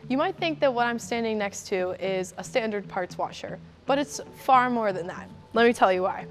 You might think that what I'm standing next to is a standard parts washer, but it's far more than that. Let me tell you why.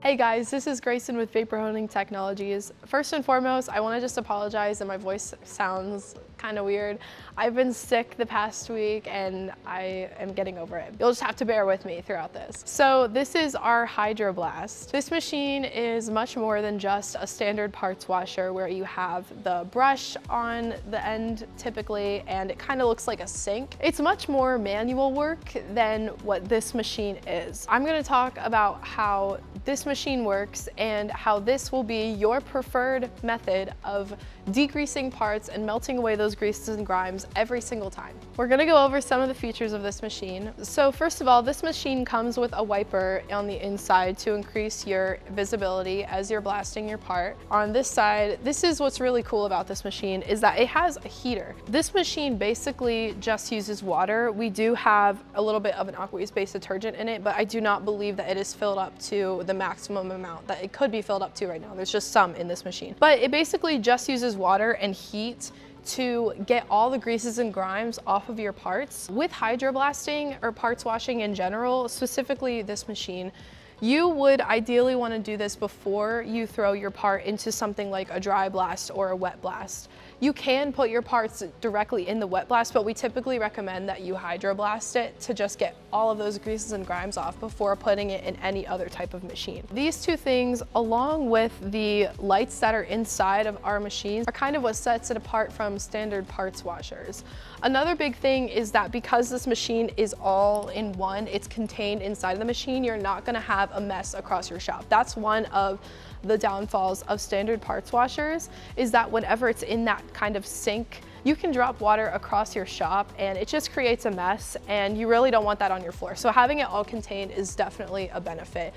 Hey guys, this is Grayson with Troubleshooting Technologies. First and foremost, I want to just apologize that my voice sounds kind of weird. I've been sick the past week and I am getting over it. You'll just have to bear with me throughout this. So this is our Hydroblast. This machine is much more than just a standard parts washer where you have the brush on the end typically and it kind of looks like a sink. It's much more manual work than what this machine is. I'm going to talk about how this machine works and how this will be your preferred method of degreasing parts and melting away those greases and grimes every single time. We're gonna go over some of the features of this machine. So first of all, this machine comes with a wiper on the inside to increase your visibility as you're blasting your part. On this side, this is what's really cool about this machine is that it has a heater. This machine basically just uses water. We do have a little bit of an aqueous-based detergent in it, but I do not believe that it is filled up to the maximum amount that it could be filled up to right now. There's just some in this machine. But it basically just uses water and heat to get all the greases and grimes off of your parts. With hydroblasting or parts washing in general, specifically this machine, you would ideally want to do this before you throw your part into something like a dry blast or a wet blast. You can put your parts directly in the wet blast, but we typically recommend that you hydroblast it to just get all of those greases and grimes off before putting it in any other type of machine. These two things, along with the lights that are inside of our machines, are kind of what sets it apart from standard parts washers. Another big thing is that because this machine is all in one, it's contained inside of the machine, you're not gonna have a mess across your shop. That's one of the downfalls of standard parts washers, is that whenever it's in that kind of sink, you can drop water across your shop and it just creates a mess and you really don't want that on your floor. So having it all contained is definitely a benefit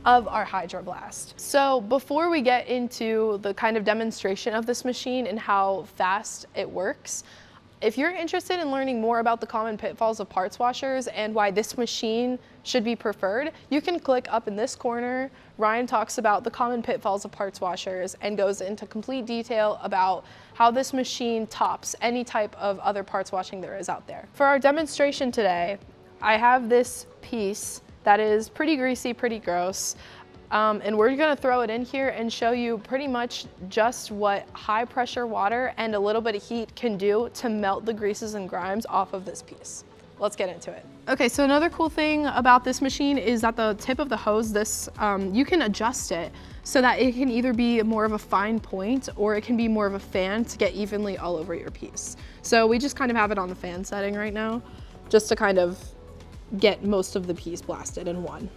of our Hydroblast. So before we get into the kind of demonstration of this machine and how fast it works, if you're interested in learning more about the common pitfalls of parts washers and why this machine should be preferred, you can click up in this corner. Ryan talks about the common pitfalls of parts washers and goes into complete detail about how this machine tops any type of other parts washing there is out there. For our demonstration today, I have this piece that is pretty greasy, pretty gross. And we're gonna throw it in here and show you pretty much just what high pressure water and a little bit of heat can do to melt the greases and grimes off of this piece. Let's get into it. Okay, so another cool thing about this machine is that the tip of the hose, you can adjust it so that it can either be more of a fine point or it can be more of a fan to get evenly all over your piece. So we just kind of have it on the fan setting right now, just to kind of get most of the piece blasted in one.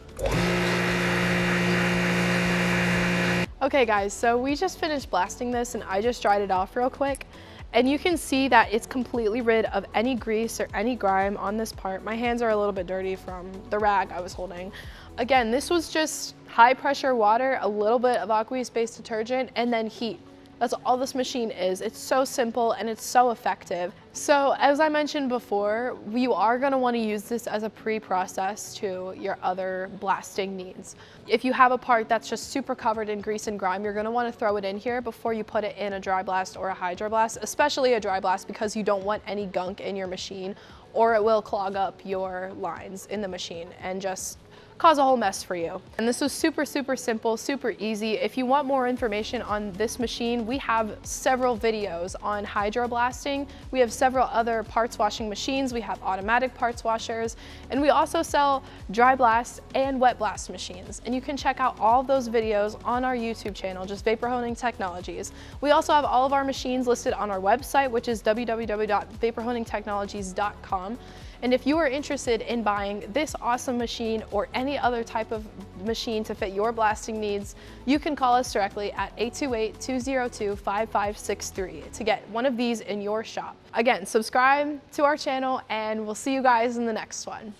Okay guys, so we just finished blasting this and I just dried it off real quick. And you can see that it's completely rid of any grease or any grime on this part. My hands are a little bit dirty from the rag I was holding. Again, this was just high pressure water, a little bit of aqueous-based detergent, and then heat. That's all this machine is. It's so simple and it's so effective. So as I mentioned before, you are gonna wanna use this as a pre-process to your other blasting needs. If you have a part that's just super covered in grease and grime, you're gonna wanna throw it in here before you put it in a dry blast or a hydroblast, especially a dry blast because you don't want any gunk in your machine or it will clog up your lines in the machine and just cause a whole mess for you. And this was super, super simple, super easy. If you want more information on this machine, we have several videos on hydroblasting. We have several other parts washing machines. We have automatic parts washers, and we also sell dry blast and wet blast machines. And you can check out all of those videos on our YouTube channel, just Troubleshooting Technologies. We also have all of our machines listed on our website, which is www.troubleshootingtechnologies.com. And if you are interested in buying this awesome machine or any other type of machine to fit your blasting needs, you can call us directly at 828-202-5563 to get one of these in your shop. Again, subscribe to our channel and we'll see you guys in the next one.